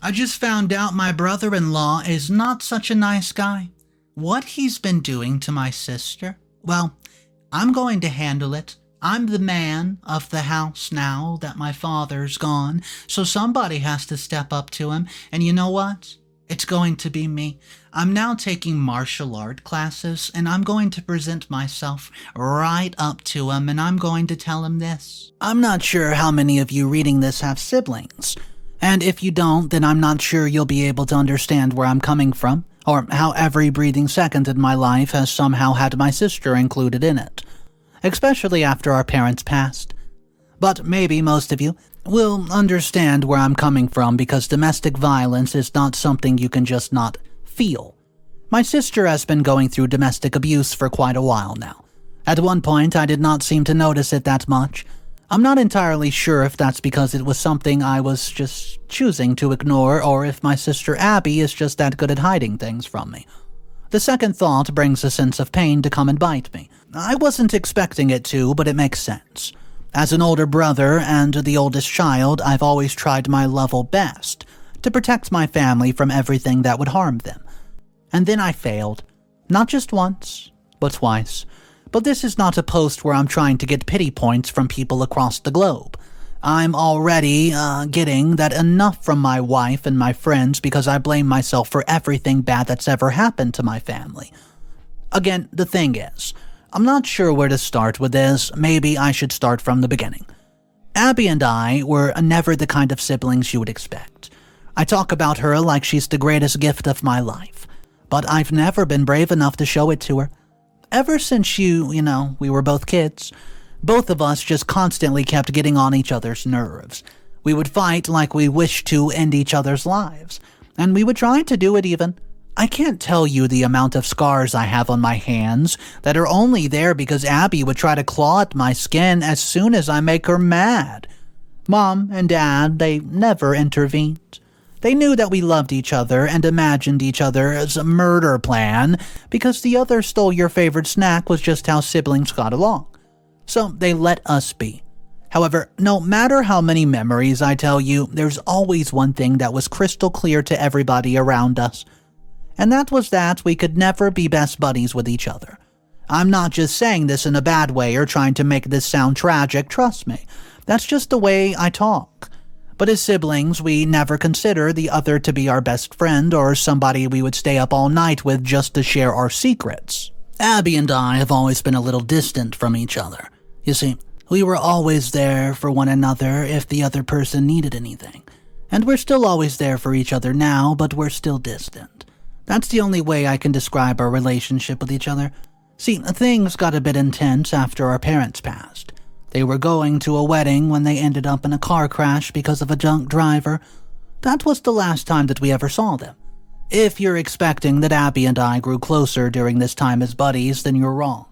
I just found out my brother-in-law is not such a nice guy. What he's been doing to my sister? Well, I'm going to handle it. I'm the man of the house now that my father's gone, so somebody has to step up to him, and you know what? It's going to be me. I'm now taking martial art classes, and I'm going to present myself right up to him, and I'm going to tell him this. I'm not sure how many of you reading this have siblings, and if you don't, then I'm not sure you'll be able to understand where I'm coming from, or how every breathing second in my life has somehow had my sister included in it, especially after our parents passed. But maybe most of you will understand where I'm coming from because domestic violence is not something you can just not feel. My sister has been going through domestic abuse for quite a while now. At one point, I did not seem to notice it that much. I'm not entirely sure if that's because it was something I was just choosing to ignore or if my sister Abby is just that good at hiding things from me. The second thought brings a sense of pain to come and bite me. I wasn't expecting it to, but it makes sense. As an older brother and the oldest child, I've always tried my level best to protect my family from everything that would harm them. And then I failed. Not just once, but twice. But this is not a post where I'm trying to get pity points from people across the globe. I'm already getting that enough from my wife and my friends because I blame myself for everything bad that's ever happened to my family. Again, the thing is, I'm not sure where to start with this. Maybe I should start from the beginning. Abby and I were never the kind of siblings you would expect. I talk about her like she's the greatest gift of my life, but I've never been brave enough to show it to her. Ever since we were both kids, both of us just constantly kept getting on each other's nerves. We would fight like we wished to end each other's lives, and we would try to do it even. I can't tell you the amount of scars I have on my hands that are only there because Abby would try to claw at my skin as soon as I make her mad. Mom and Dad, they never intervened. They knew that we loved each other and imagined each other's murder plan because the other stole your favorite snack was just how siblings got along. So they let us be. However, no matter how many memories I tell you, there's always one thing that was crystal clear to everybody around us. And that was that we could never be best buddies with each other. I'm not just saying this in a bad way or trying to make this sound tragic, trust me. That's just the way I talk. But as siblings, we never consider the other to be our best friend or somebody we would stay up all night with just to share our secrets. Abby and I have always been a little distant from each other. You see, we were always there for one another if the other person needed anything. And we're still always there for each other now, but we're still distant. That's the only way I can describe our relationship with each other. See, things got a bit intense after our parents passed. They were going to a wedding when they ended up in a car crash because of a drunk driver. That was the last time that we ever saw them. If you're expecting that Abby and I grew closer during this time as buddies, then you're wrong.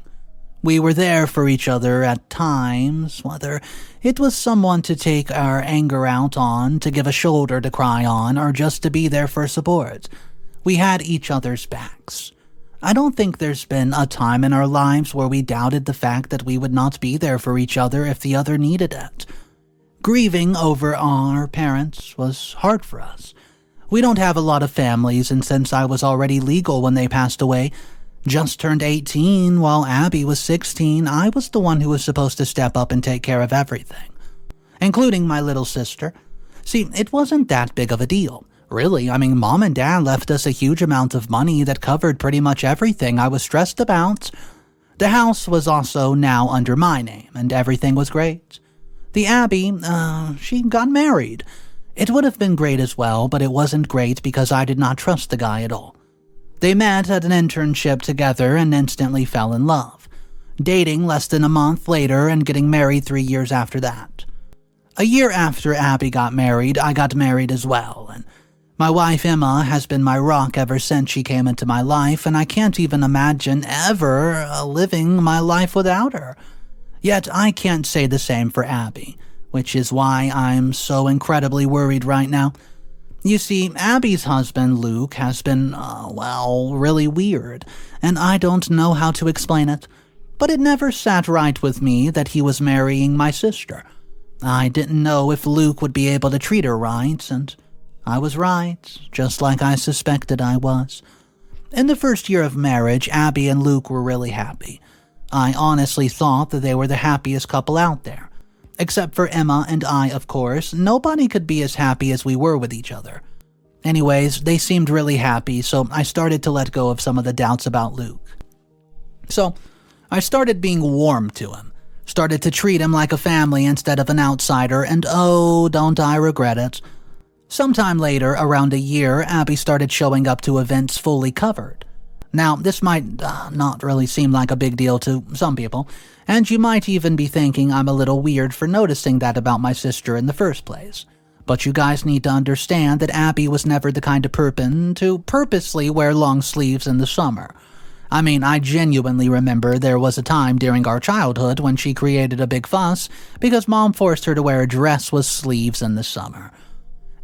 We were there for each other at times, whether it was someone to take our anger out on, to give a shoulder to cry on, or just to be there for support. We had each other's backs. I don't think there's been a time in our lives where we doubted the fact that we would not be there for each other if the other needed it. Grieving over our parents was hard for us. We don't have a lot of families, and since I was already legal when they passed away, just turned 18 while Abby was 16, I was the one who was supposed to step up and take care of everything, including my little sister. See, it wasn't that big of a deal. Really, Mom and Dad left us a huge amount of money that covered pretty much everything I was stressed about. The house was also now under my name, and everything was great. The Abby, she got married. It would have been great as well, but it wasn't great because I did not trust the guy at all. They met at an internship together and instantly fell in love, dating less than a month later and getting married 3 years after that. A year after Abby got married, I got married as well, and my wife Emma has been my rock ever since she came into my life, and I can't even imagine ever living my life without her. Yet I can't say the same for Abby, which is why I'm so incredibly worried right now. You see, Abby's husband, Luke, has been, really weird, and I don't know how to explain it. But it never sat right with me that he was marrying my sister. I didn't know if Luke would be able to treat her right, and I was right, just like I suspected I was. In the first year of marriage, Abby and Luke were really happy. I honestly thought that they were the happiest couple out there. Except for Emma and I, of course, nobody could be as happy as we were with each other. Anyways, they seemed really happy, so I started to let go of some of the doubts about Luke. So, I started being warm to him, started to treat him like a family instead of an outsider, and oh, don't I regret it. Sometime later, around a year, Abby started showing up to events fully covered. Now, this might not really seem like a big deal to some people, and you might even be thinking I'm a little weird for noticing that about my sister in the first place. But you guys need to understand that Abby was never the kind of person to purposely wear long sleeves in the summer. I mean, I genuinely remember there was a time during our childhood when she created a big fuss because Mom forced her to wear a dress with sleeves in the summer.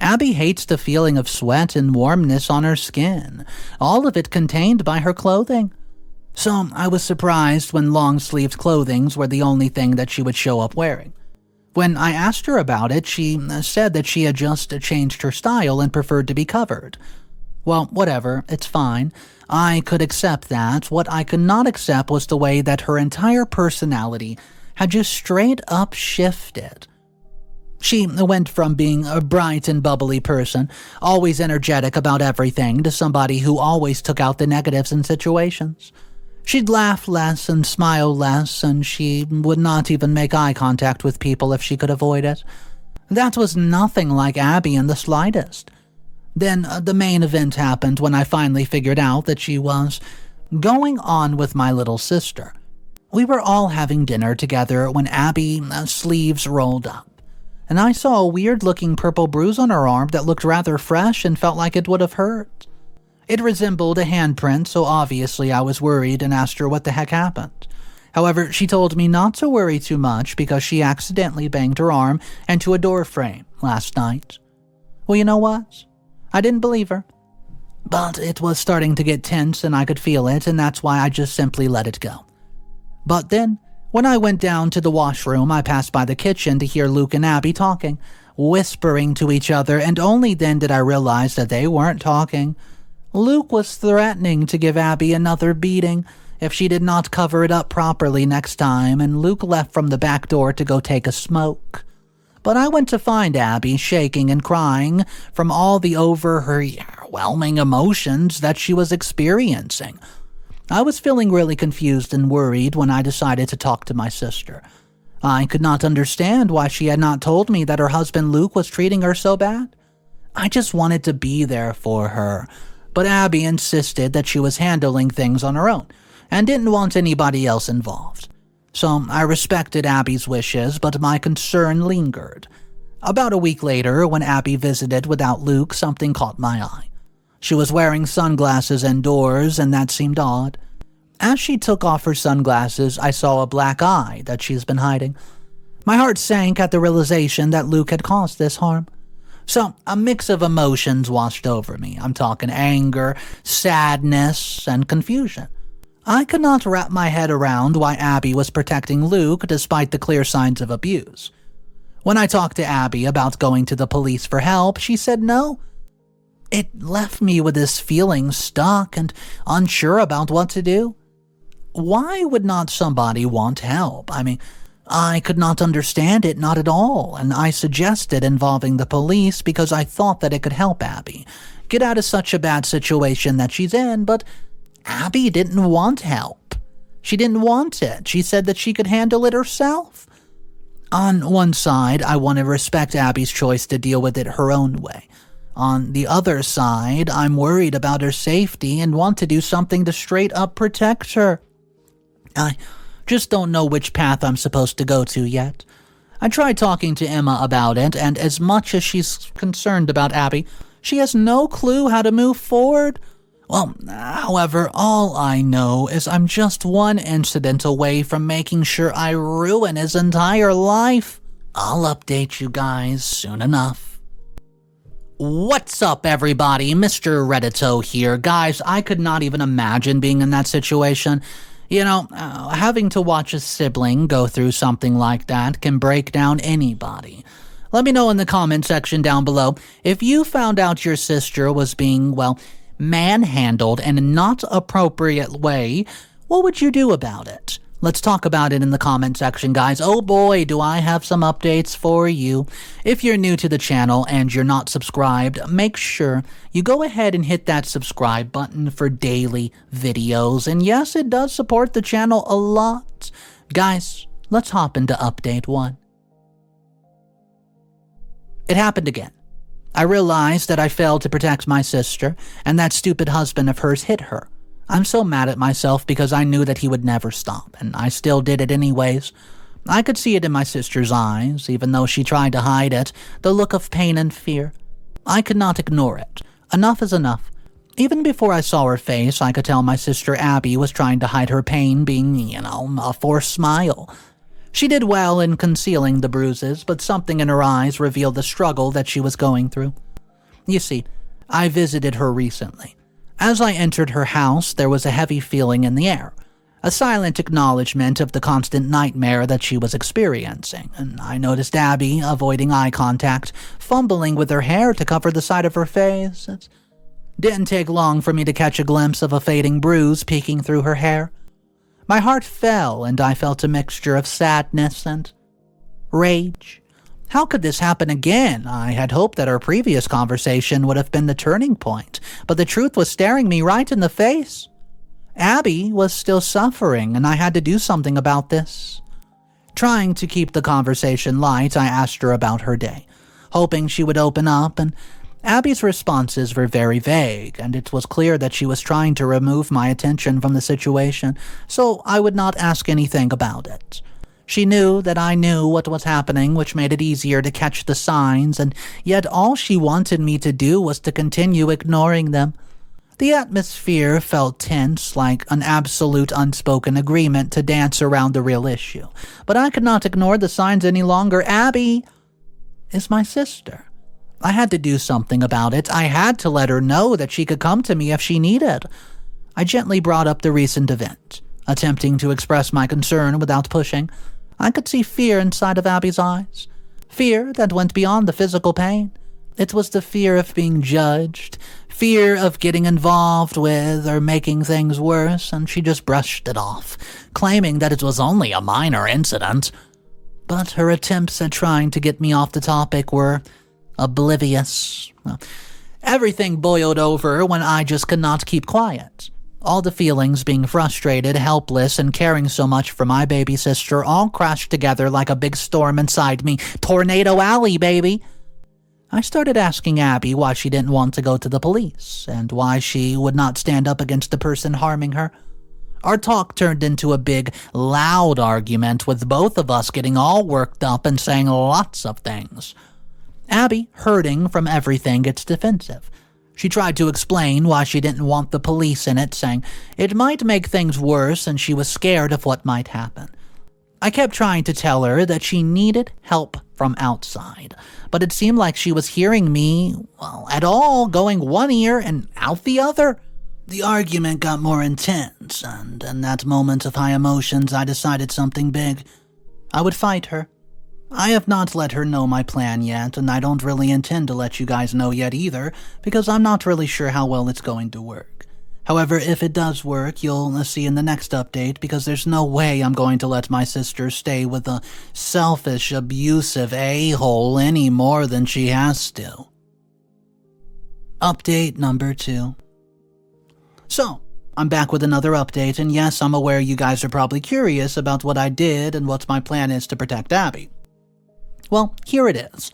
Abby hates the feeling of sweat and warmness on her skin, all of it contained by her clothing. So I was surprised when long-sleeved clothings were the only thing that she would show up wearing. When I asked her about it, she said that she had just changed her style and preferred to be covered. Well, whatever, it's fine. I could accept that. What I could not accept was the way that her entire personality had just straight up shifted. She went from being a bright and bubbly person, always energetic about everything, to somebody who always took out the negatives in situations. She'd laugh less and smile less, and she would not even make eye contact with people if she could avoid it. That was nothing like Abby in the slightest. Then the main event happened when I finally figured out that she was going on with my little sister. We were all having dinner together when Abby's sleeves rolled up, and I saw a weird-looking purple bruise on her arm that looked rather fresh and felt like it would have hurt. It resembled a handprint, so obviously I was worried and asked her what the heck happened. However, she told me not to worry too much because she accidentally banged her arm into a door frame last night. Well, you know what? I didn't believe her. But it was starting to get tense and I could feel it, and that's why I just simply let it go. But then, when I went down to the washroom, I passed by the kitchen to hear Luke and Abby talking, whispering to each other, and only then did I realize that they weren't talking. Luke was threatening to give Abby another beating if she did not cover it up properly next time, and Luke left from the back door to go take a smoke. But I went to find Abby shaking and crying from all the overwhelming emotions that she was experiencing. I was feeling really confused and worried when I decided to talk to my sister. I could not understand why she had not told me that her husband Luke was treating her so bad. I just wanted to be there for her, but Abby insisted that she was handling things on her own and didn't want anybody else involved. So I respected Abby's wishes, but my concern lingered. About a week later, when Abby visited without Luke, something caught my eye. She was wearing sunglasses indoors, and that seemed odd. As she took off her sunglasses, I saw a black eye that she's been hiding. My heart sank at the realization that Luke had caused this harm. So a mix of emotions washed over me. I'm talking anger, sadness, and confusion. I could not wrap my head around why Abby was protecting Luke despite the clear signs of abuse. When I talked to Abby about going to the police for help, she said no. It left me with this feeling stuck and unsure about what to do. Why would not somebody want help? I mean, I could not understand it, not at all, and I suggested involving the police because I thought that it could help Abby get out of such a bad situation that she's in, but Abby didn't want help. She didn't want it. She said that she could handle it herself. On one side, I want to respect Abby's choice to deal with it her own way. On the other side, I'm worried about her safety and want to do something to straight up protect her. I just don't know which path I'm supposed to go to yet. I tried talking to Emma about it, and as much as she's concerned about Abby, she has no clue how to move forward. Well, however, all I know is I'm just one incident away from making sure I ruin his entire life. I'll update you guys soon enough. What's up, everybody? Mr. Reddito here. Guys, I could not even imagine being in that situation. You know, having to watch a sibling go through something like that can break down anybody. Let me know in the comment section down below if you found out your sister was being, well, manhandled in a not appropriate way. What would you do about it? Let's talk about it in the comment section, guys. Oh boy, do I have some updates for you. If you're new to the channel and you're not subscribed, make sure you go ahead and hit that subscribe button for daily videos. And yes, it does support the channel a lot. Guys, let's hop into update 1. It happened again. I realized that I failed to protect my sister, and that stupid husband of hers hit her. I'm so mad at myself because I knew that he would never stop, and I still did it anyways. I could see it in my sister's eyes, even though she tried to hide it, the look of pain and fear. I could not ignore it. Enough is enough. Even before I saw her face, I could tell my sister Abby was trying to hide her pain, being, a forced smile. She did well in concealing the bruises, but something in her eyes revealed the struggle that she was going through. You see, I visited her recently. As I entered her house, there was a heavy feeling in the air, a silent acknowledgement of the constant nightmare that she was experiencing, and I noticed Abby avoiding eye contact, fumbling with her hair to cover the side of her face. It didn't take long for me to catch a glimpse of a fading bruise peeking through her hair. My heart fell, and I felt a mixture of sadness and rage. How could this happen again? I had hoped that our previous conversation would have been the turning point, but the truth was staring me right in the face. Abby was still suffering, and I had to do something about this. Trying to keep the conversation light, I asked her about her day, hoping she would open up, and Abby's responses were very vague, and it was clear that she was trying to remove my attention from the situation, so I would not ask anything about it. She knew that I knew what was happening, which made it easier to catch the signs, and yet all she wanted me to do was to continue ignoring them. The atmosphere felt tense, like an absolute unspoken agreement to dance around the real issue. But I could not ignore the signs any longer. Abby is my sister. I had to do something about it. I had to let her know that she could come to me if she needed. I gently brought up the recent event, attempting to express my concern without pushing. I could see fear inside of Abby's eyes, fear that went beyond the physical pain. It was the fear of being judged, fear of getting involved with or making things worse, and she just brushed it off, claiming that it was only a minor incident. But her attempts at trying to get me off the topic were oblivious. Everything boiled over when I just could not keep quiet. All the feelings, being frustrated, helpless, and caring so much for my baby sister, all crashed together like a big storm inside me. Tornado Alley, baby! I started asking Abby why she didn't want to go to the police, and why she would not stand up against the person harming her. Our talk turned into a big, loud argument, with both of us getting all worked up and saying lots of things. Abby, hurting from everything, gets defensive. She tried to explain why she didn't want the police in it, saying it might make things worse and she was scared of what might happen. I kept trying to tell her that she needed help from outside, but it seemed like she was hearing me, at all, going one ear and out the other. The argument got more intense, and in that moment of high emotions, I decided something big. I would fight her. I have not let her know my plan yet, and I don't really intend to let you guys know yet either, because I'm not really sure how well it's going to work. However, if it does work, you'll see in the next update, because there's no way I'm going to let my sister stay with a selfish, abusive a-hole any more than she has to. Update number 2. So, I'm back with another update, and yes, I'm aware you guys are probably curious about what I did and what my plan is to protect Abby. Well, here it is.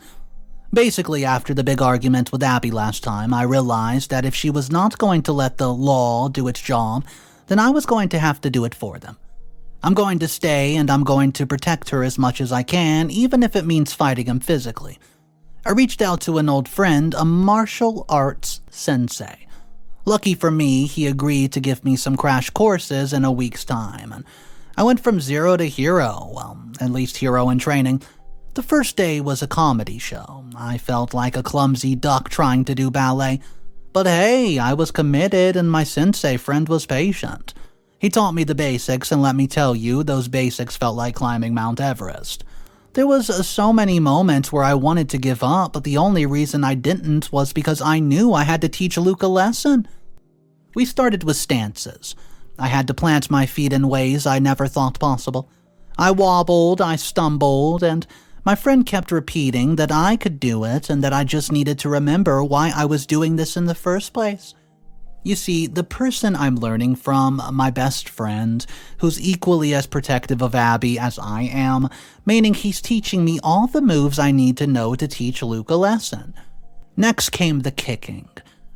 Basically, after the big argument with Abby last time, I realized that if she was not going to let the law do its job, then I was going to have to do it for them. I'm going to stay, and I'm going to protect her as much as I can, even if it means fighting him physically. I reached out to an old friend, a martial arts sensei. Lucky for me, he agreed to give me some crash courses in a week's time, and I went from zero to hero, at least hero in training. The first day was a comedy show. I felt like a clumsy duck trying to do ballet. But hey, I was committed and my sensei friend was patient. He taught me the basics, and let me tell you, those basics felt like climbing Mount Everest. There was so many moments where I wanted to give up, but the only reason I didn't was because I knew I had to teach Luke a lesson. We started with stances. I had to plant my feet in ways I never thought possible. I wobbled, I stumbled, and my friend kept repeating that I could do it and that I just needed to remember why I was doing this in the first place. You see, the person I'm learning from, my best friend, who's equally as protective of Abby as I am, meaning he's teaching me all the moves I need to know to teach Luke a lesson. Next came the kicking.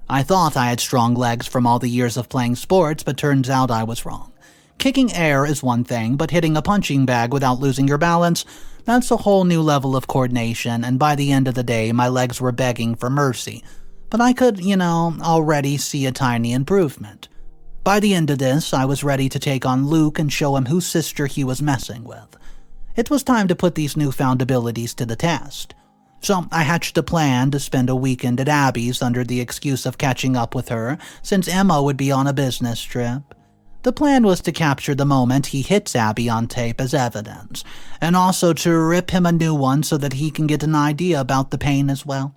I thought I had strong legs from all the years of playing sports, but turns out I was wrong. Kicking air is one thing, but hitting a punching bag without losing your balance, that's a whole new level of coordination, and by the end of the day, my legs were begging for mercy. But I could, already see a tiny improvement. By the end of this, I was ready to take on Luke and show him whose sister he was messing with. It was time to put these newfound abilities to the test. So I hatched a plan to spend a weekend at Abby's under the excuse of catching up with her, since Emma would be on a business trip. The plan was to capture the moment he hits Abby on tape as evidence, and also to rip him a new one so that he can get an idea about the pain as well.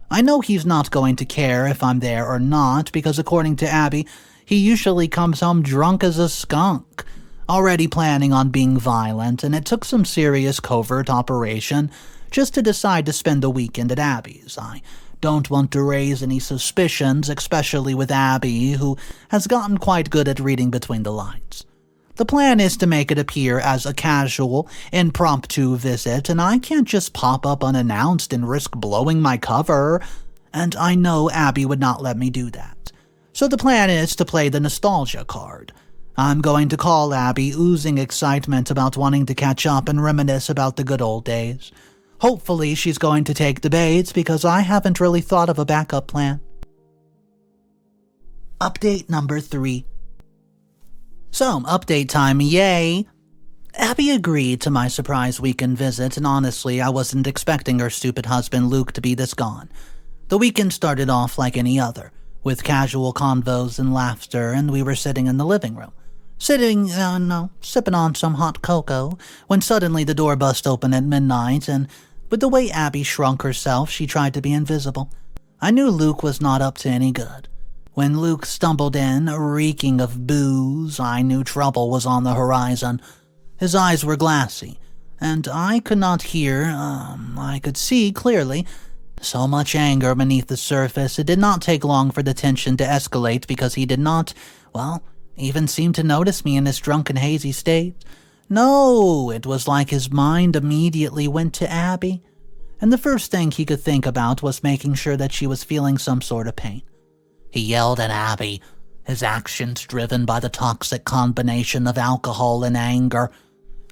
I know he's not going to care if I'm there or not, because according to Abby, he usually comes home drunk as a skunk, already planning on being violent, and it took some serious covert operation just to decide to spend the weekend at Abby's. I don't want to raise any suspicions, especially with Abby, who has gotten quite good at reading between the lines. The plan is to make it appear as a casual, impromptu visit, and I can't just pop up unannounced and risk blowing my cover, and I know Abby would not let me do that. So the plan is to play the nostalgia card. I'm going to call Abby, oozing excitement about wanting to catch up and reminisce about the good old days. Hopefully she's going to take the bait, because I haven't really thought of a backup plan. Update number 3. So, update time, yay! Abby agreed to my surprise weekend visit, and honestly, I wasn't expecting her stupid husband Luke to be this gone. The weekend started off like any other, with casual convos and laughter, and we were sitting in the living room. Sipping on some hot cocoa, when suddenly the door bust open at midnight, and with the way Abby shrunk herself, she tried to be invisible. I knew Luke was not up to any good. When Luke stumbled in, reeking of booze, I knew trouble was on the horizon. His eyes were glassy, and I could not hear, I could see clearly. So much anger beneath the surface, it did not take long for the tension to escalate because he did not, even seem to notice me in this drunken, hazy state. No, it was like his mind immediately went to Abby, and the first thing he could think about was making sure that she was feeling some sort of pain. He yelled at Abby, his actions driven by the toxic combination of alcohol and anger.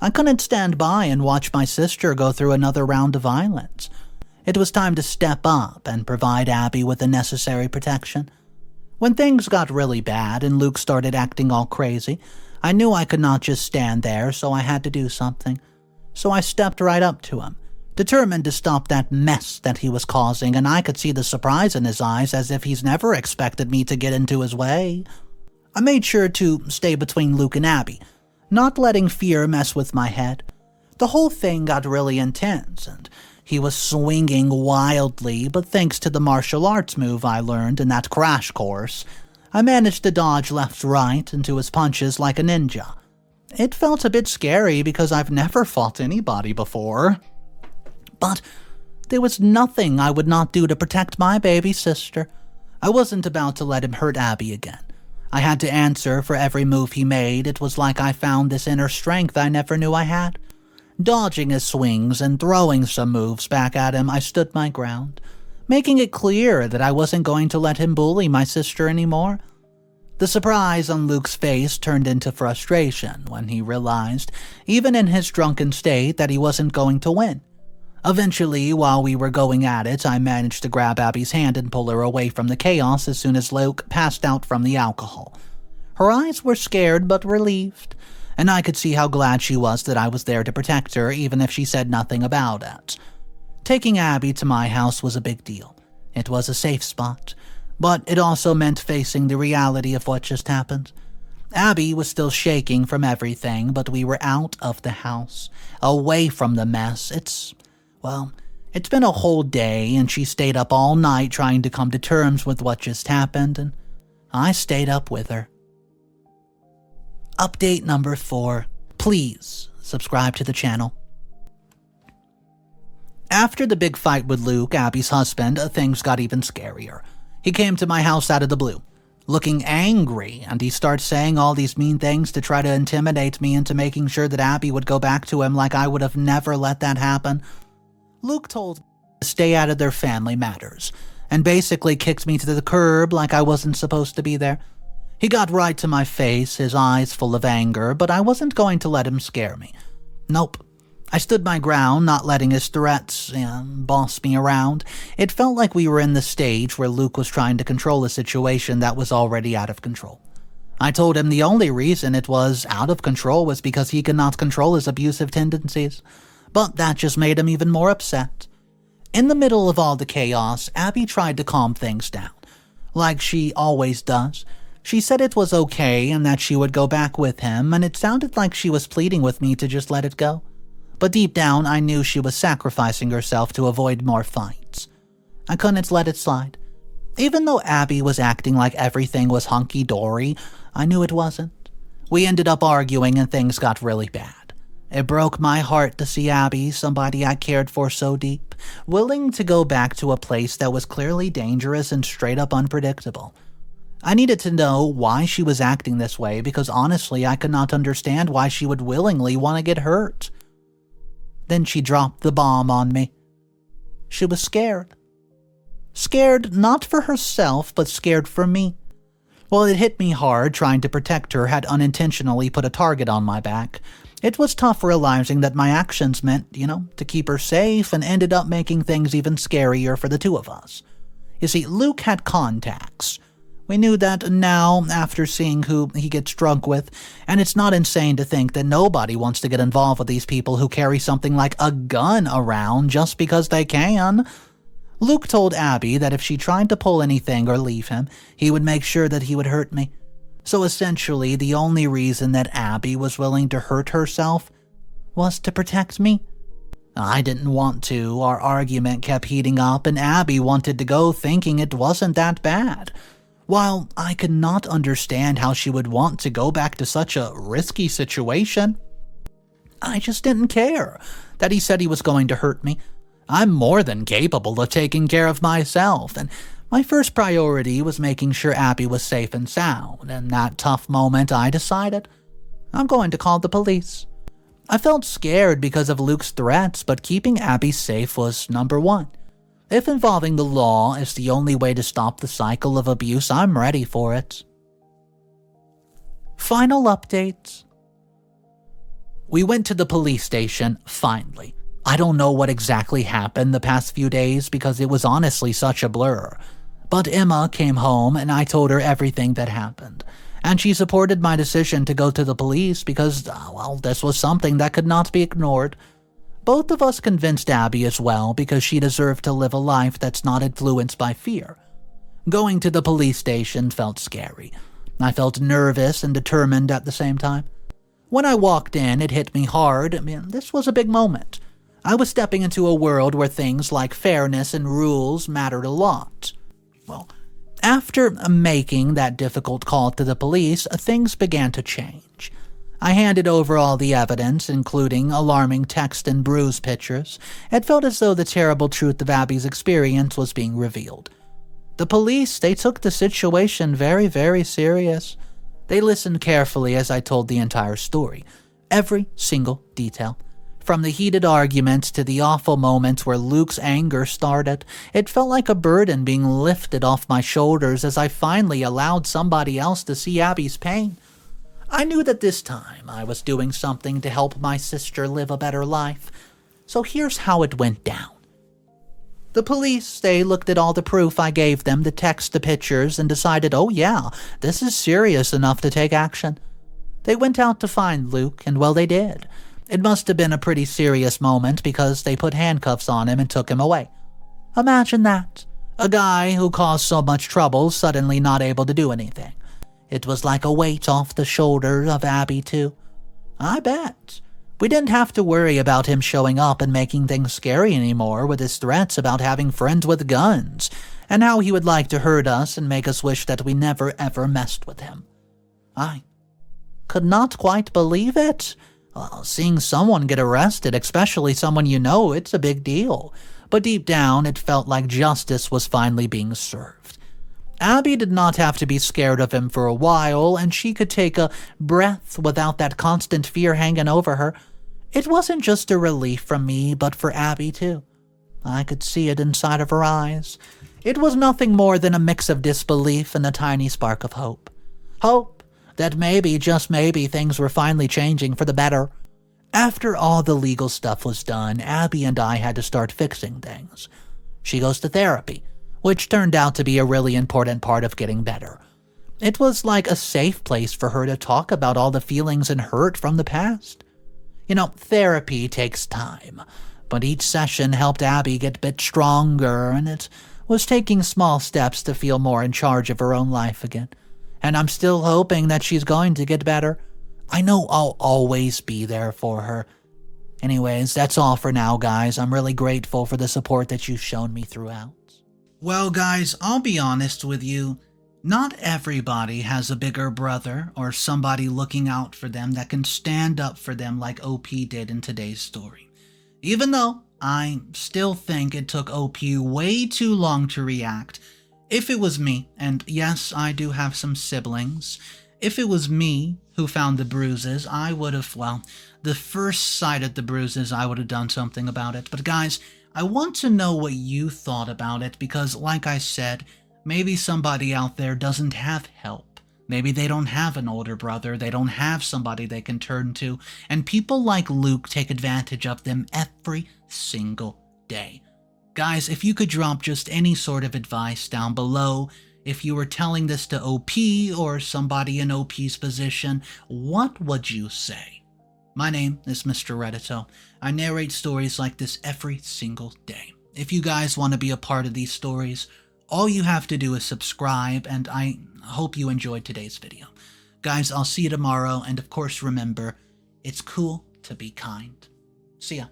I couldn't stand by and watch my sister go through another round of violence. It was time to step up and provide Abby with the necessary protection. When things got really bad and Luke started acting all crazy, I knew I could not just stand there, so I had to do something. So I stepped right up to him, determined to stop that mess that he was causing, and I could see the surprise in his eyes as if he's never expected me to get into his way. I made sure to stay between Luke and Abby, not letting fear mess with my head. The whole thing got really intense, and he was swinging wildly, but thanks to the martial arts move I learned in that crash course, I managed to dodge left-right into his punches like a ninja. It felt a bit scary because I've never fought anybody before. But there was nothing I would not do to protect my baby sister. I wasn't about to let him hurt Abby again. I had to answer for every move he made. It was like I found this inner strength I never knew I had. Dodging his swings and throwing some moves back at him, I stood my ground, making it clear that I wasn't going to let him bully my sister anymore. The surprise on Luke's face turned into frustration when he realized, even in his drunken state, that he wasn't going to win. Eventually, while we were going at it, I managed to grab Abby's hand and pull her away from the chaos as soon as Luke passed out from the alcohol. Her eyes were scared but relieved, and I could see how glad she was that I was there to protect her, even if she said nothing about it. Taking Abby to my house was a big deal. It was a safe spot, but it also meant facing the reality of what just happened. Abby was still shaking from everything, but we were out of the house, away from the mess. It's been a whole day, and she stayed up all night trying to come to terms with what just happened, and I stayed up with her. Update number 4. Please subscribe to the channel. After the big fight with Luke, Abby's husband, things got even scarier. He came to my house out of the blue, looking angry, and he starts saying all these mean things to try to intimidate me into making sure that Abby would go back to him like I would have never let that happen. Luke told me to stay out of their family matters, and basically kicked me to the curb like I wasn't supposed to be there. He got right to my face, his eyes full of anger, but I wasn't going to let him scare me. Nope. I stood my ground, not letting his threats boss me around. It felt like we were in the stage where Luke was trying to control a situation that was already out of control. I told him the only reason it was out of control was because he could not control his abusive tendencies. But that just made him even more upset. In the middle of all the chaos, Abby tried to calm things down, like she always does. She said it was okay and that she would go back with him, and it sounded like she was pleading with me to just let it go. But deep down, I knew she was sacrificing herself to avoid more fights. I couldn't let it slide. Even though Abby was acting like everything was hunky-dory, I knew it wasn't. We ended up arguing and things got really bad. It broke my heart to see Abby, somebody I cared for so deep, willing to go back to a place that was clearly dangerous and straight up unpredictable. I needed to know why she was acting this way because honestly I could not understand why she would willingly want to get hurt. Then she dropped the bomb on me. She was scared. Scared not for herself, but scared for me. While it hit me hard, trying to protect her had unintentionally put a target on my back. It was tough realizing that my actions meant, to keep her safe and ended up making things even scarier for the two of us. You see, Luke had contacts. We knew that now after seeing who he gets drunk with, and it's not insane to think that nobody wants to get involved with these people who carry something like a gun around just because they can. Luke told Abby that if she tried to pull anything or leave him, he would make sure that he would hurt me. So essentially, the only reason that Abby was willing to hurt herself was to protect me. I didn't want to. Our argument kept heating up, and Abby wanted to go thinking it wasn't that bad. While I could not understand how she would want to go back to such a risky situation, I just didn't care that he said he was going to hurt me. I'm more than capable of taking care of myself, and my first priority was making sure Abby was safe and sound. In that tough moment, I decided I'm going to call the police. I felt scared because of Luke's threats, but keeping Abby safe was number one. If involving the law is the only way to stop the cycle of abuse, I'm ready for it. Final updates. We went to the police station, finally. I don't know what exactly happened the past few days because it was honestly such a blur. But Emma came home and I told her everything that happened. And she supported my decision to go to the police because, this was something that could not be ignored. Both of us convinced Abby as well because she deserved to live a life that's not influenced by fear. Going to the police station felt scary. I felt nervous and determined at the same time. When I walked in, it hit me hard. This was a big moment. I was stepping into a world where things like fairness and rules mattered a lot. After making that difficult call to the police, things began to change. I handed over all the evidence, including alarming text and bruise pictures. It felt as though the terrible truth of Abby's experience was being revealed. The police, they took the situation very, very serious. They listened carefully as I told the entire story, every single detail. From the heated arguments to the awful moments where Luke's anger started, it felt like a burden being lifted off my shoulders as I finally allowed somebody else to see Abby's pain. I knew that this time I was doing something to help my sister live a better life. So here's how it went down. The police, they looked at all the proof I gave them, the text, the pictures, and decided, this is serious enough to take action. They went out to find Luke, and they did. It must have been a pretty serious moment because they put handcuffs on him and took him away. Imagine that. A guy who caused so much trouble suddenly not able to do anything. It was like a weight off the shoulders of Abby, too. I bet. We didn't have to worry about him showing up and making things scary anymore with his threats about having friends with guns, and how he would like to hurt us and make us wish that we never ever messed with him. I could not quite believe it. Well, seeing someone get arrested, especially someone you know, it's a big deal. But deep down, it felt like justice was finally being served. Abby did not have to be scared of him for a while, and she could take a breath without that constant fear hanging over her. It wasn't just a relief from me, but for Abby too. I could see it inside of her eyes. It was nothing more than a mix of disbelief and a tiny spark of hope. Hope that maybe, just maybe, things were finally changing for the better. After all the legal stuff was done, Abby and I had to start fixing things. She goes to therapy, which turned out to be a really important part of getting better. It was like a safe place for her to talk about all the feelings and hurt from the past. You know, therapy takes time, but each session helped Abby get a bit stronger, and it was taking small steps to feel more in charge of her own life again. And I'm still hoping that she's going to get better. I know I'll always be there for her. Anyways, that's all for now, guys. I'm really grateful for the support that you've shown me throughout. Well, guys, I'll be honest with you. Not everybody has a bigger brother or somebody looking out for them that can stand up for them like OP did in today's story. Even though I still think it took OP way too long to react. If it was me, and yes, I do have some siblings, if it was me who found the bruises, I would have, well, the first sight of the bruises, I would have done something about it. But guys, I want to know what you thought about it because, like I said, maybe somebody out there doesn't have help. Maybe they don't have an older brother, they don't have somebody they can turn to, and people like Luke take advantage of them every single day. Guys, if you could drop just any sort of advice down below, if you were telling this to OP or somebody in OP's position, what would you say? My name is Mr. Reddito. I narrate stories like this every single day. If you guys want to be a part of these stories, all you have to do is subscribe, and I hope you enjoyed today's video. Guys, I'll see you tomorrow, and of course remember, it's cool to be kind. See ya.